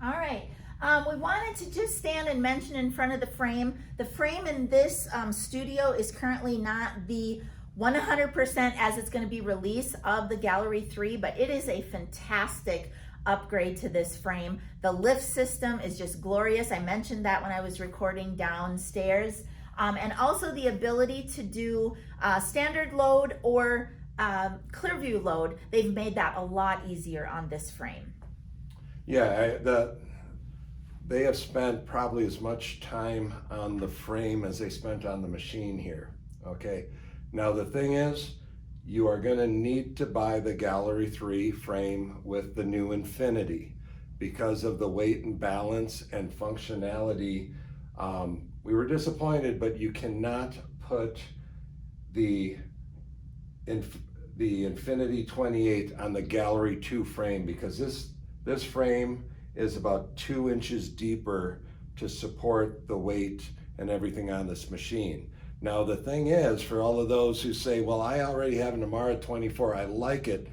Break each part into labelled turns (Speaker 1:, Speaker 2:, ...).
Speaker 1: All right. We wanted to just stand and mention in front of the frame. The frame in this studio is currently not the 100% as it's going to be released of the Gallery 3, but it is a fantastic upgrade to this frame. The lift system is just glorious. I mentioned that when I was recording downstairs. And also the ability to do standard load or clear view load. They've made that a lot easier on this frame.
Speaker 2: Yeah, they have spent probably as much time on the frame as they spent on the machine here, okay? Now the thing is, you are gonna need to buy the Gallery 3 frame with the new Infinity because of the weight and balance and functionality. We were disappointed, but you cannot put the Infinity 28 on the Gallery 2 frame because this frame is about 2 inches deeper to support the weight and everything on this machine. Now the thing is, for all of those who say, well, I already have an Amara 24, I like it,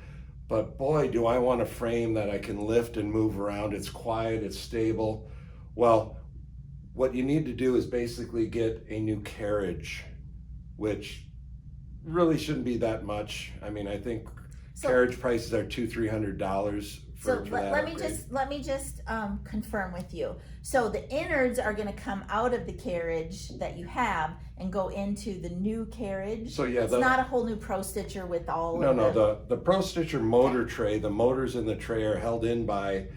Speaker 2: but boy, do I want a frame that I can lift and move around. It's quiet, it's stable. Well, what you need to do is basically get a new carriage, which really shouldn't be that much. I mean, I think carriage prices are $200-300 for that
Speaker 1: let me just confirm with you. So the innards are going to come out of the carriage that you have and go into the new carriage.
Speaker 2: So yeah,
Speaker 1: it's not a whole new Pro Stitcher with all.
Speaker 2: The Pro Stitcher motor tray. The motors in the tray are held in by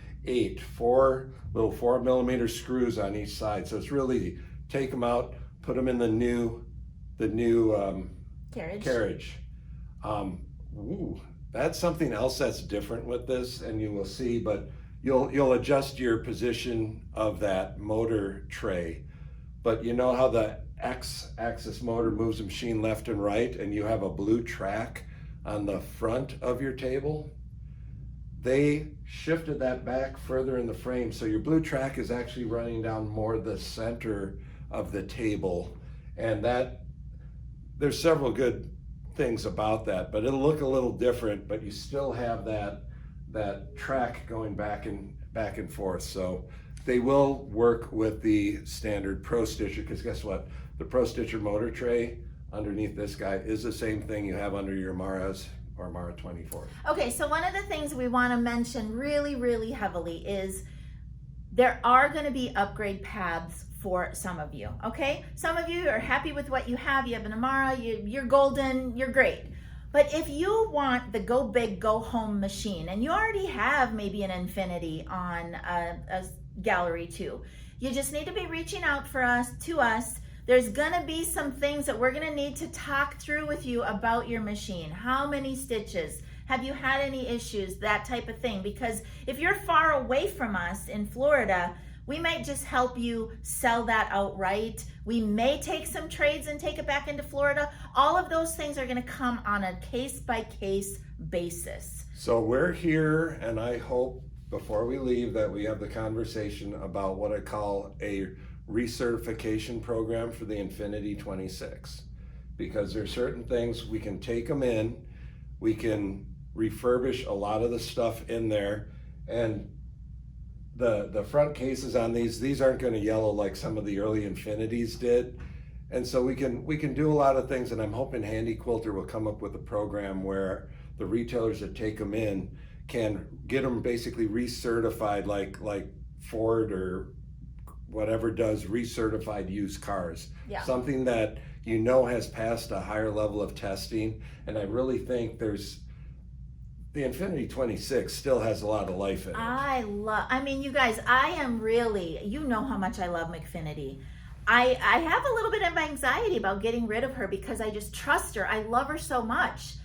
Speaker 2: 4 little 4mm screws on each side. So it's really easy. Take them out, put them in the new carriage. That's something else that's different with this, and you will see, but you'll adjust your position of that motor tray. But you know how the X-axis motor moves the machine left and right, and you have a blue track on the front of your table? They shifted that back further in the frame, so your blue track is actually running down more the center of the table, and there's several good things about that, but it'll look a little different, but you still have that track going back and forth. So they will work with the standard Pro Stitcher, because guess what? The Pro Stitcher motor tray underneath this guy is the same thing you have under your Amaras or Amara 24.
Speaker 1: Okay, so one of the things we want to mention really, really heavily is there are going to be upgrade paths for some of you, okay? Some of you are happy with what you have an Amara, you're golden, you're great. But if you want the go big, go home machine, and you already have maybe an Infinity on a Gallery 2, you just need to be reaching out to us. There's gonna be some things that we're gonna need to talk through with you about your machine. How many stitches? Have you had any issues? That type of thing. Because if you're far away from us in Florida, we might just help you sell that outright. We may take some trades and take it back into Florida. All of those things are gonna come on a case-by-case basis.
Speaker 2: So we're here, and I hope before we leave that we have the conversation about what I call a recertification program for the Infinity 26. Because there's certain things, we can take them in, we can refurbish a lot of the stuff in there, and the front cases on these aren't going to yellow like some of the early Infinities did. And so we can do a lot of things, and I'm hoping Handy Quilter will come up with a program where the retailers that take them in can get them basically recertified like Ford or whatever does recertified used cars.
Speaker 1: Yeah.
Speaker 2: Something that you know has passed a higher level of testing, and I really think the Infinity 26 still has a lot of life in it.
Speaker 1: I mean, you guys, I am really, you know how much I love McFinity. I have a little bit of anxiety about getting rid of her because I just trust her. I love her so much.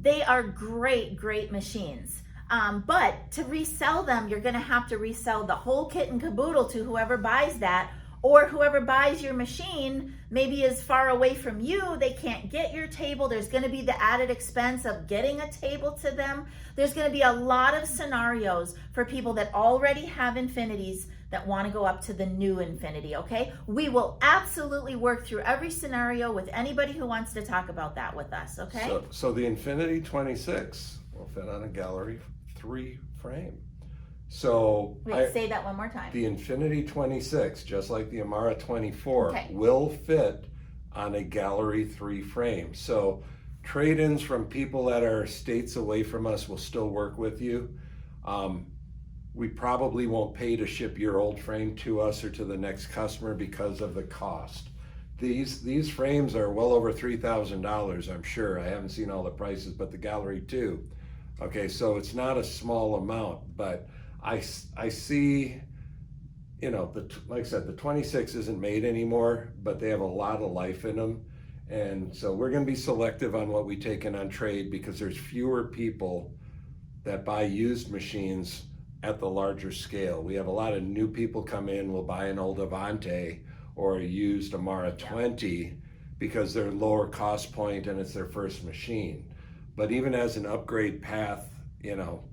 Speaker 1: They are great, great machines. But to resell them, you're gonna have to resell the whole kit and caboodle to whoever buys that, or whoever buys your machine maybe is far away from you, they can't get your table. There's gonna be the added expense of getting a table to them. There's gonna be a lot of scenarios for people that already have Infinities that wanna go up to the new Infinity, okay? We will absolutely work through every scenario with anybody who wants to talk about that with us, okay?
Speaker 2: So the Infinity 26 will fit on a Gallery 3 frame. So
Speaker 1: Wait, say that one more time.
Speaker 2: the Infinity 26, just like the Amara 24,
Speaker 1: Okay.
Speaker 2: will fit on a Gallery 3 frame. So trade-ins from people that are states away from us will still work with you. We probably won't pay to ship your old frame to us or to the next customer because of the cost. These frames are well over $3,000, I'm sure. I haven't seen all the prices, but the Gallery 2. Okay, so it's not a small amount, but I see, you know, like I said, the 26 isn't made anymore, but they have a lot of life in them. And so we're going to be selective on what we take in on trade because there's fewer people that buy used machines at the larger scale. We have a lot of new people come in, will buy an old Avante or a used Amara 20 because they're lower cost point and it's their first machine. But even as an upgrade path, you know,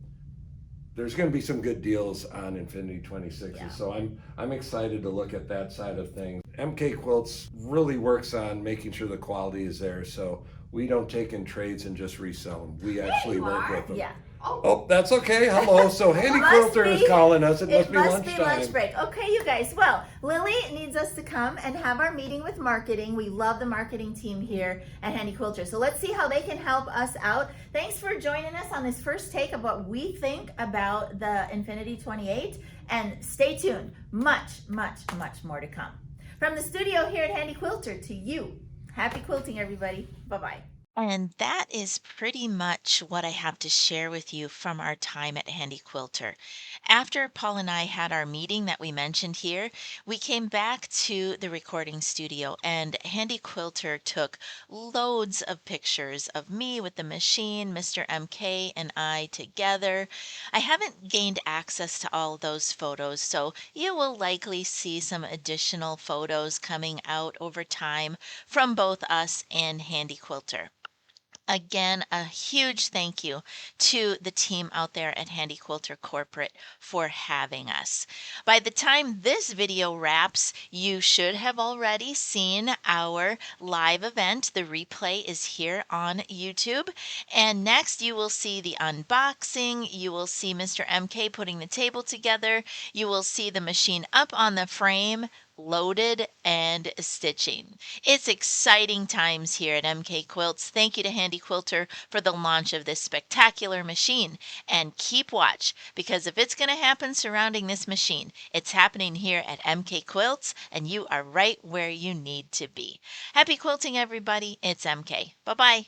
Speaker 2: there's going to be some good deals on Infinity 26s.
Speaker 1: Yeah.
Speaker 2: So I'm excited to look at that side of things. MK Quilts really works on making sure the quality is there. So we don't take in trades and just resell them. We actually work with them.
Speaker 1: Yeah.
Speaker 2: Oh, that's okay. Hello. So Handy Quilter is calling us. It must be lunchtime.
Speaker 1: Lunch break. Okay, you guys. Well, Lily needs us to come and have our meeting with marketing. We love the marketing team here at Handy Quilter. So let's see how they can help us out. Thanks for joining us on this first take of what we think about the Infinity 28. And stay tuned. Much, much, much more to come. From the studio here at Handy Quilter to you. Happy quilting, everybody. Bye-bye.
Speaker 3: And that is pretty much what I have to share with you from our time at Handy Quilter. After Paul and I had our meeting that we mentioned here, we came back to the recording studio and Handy Quilter took loads of pictures of me with the machine, Mr. MK and I together. I haven't gained access to all those photos, so you will likely see some additional photos coming out over time from both us and Handy Quilter. Again, a huge thank you to the team out there at Handy Quilter Corporate for having us. By the time this video wraps, you should have already seen our live event. The replay is here on YouTube. And next you will see the unboxing. You will see Mr. MK putting the table together. You will see the machine up on the frame, loaded and stitching. It's exciting times here at MK Quilts. Thank you to Handy Quilter for the launch of this spectacular machine. And keep watch, because if it's going to happen surrounding this machine, it's happening here at MK Quilts, and you are right where you need to be. Happy quilting, everybody. It's MK. Bye-bye.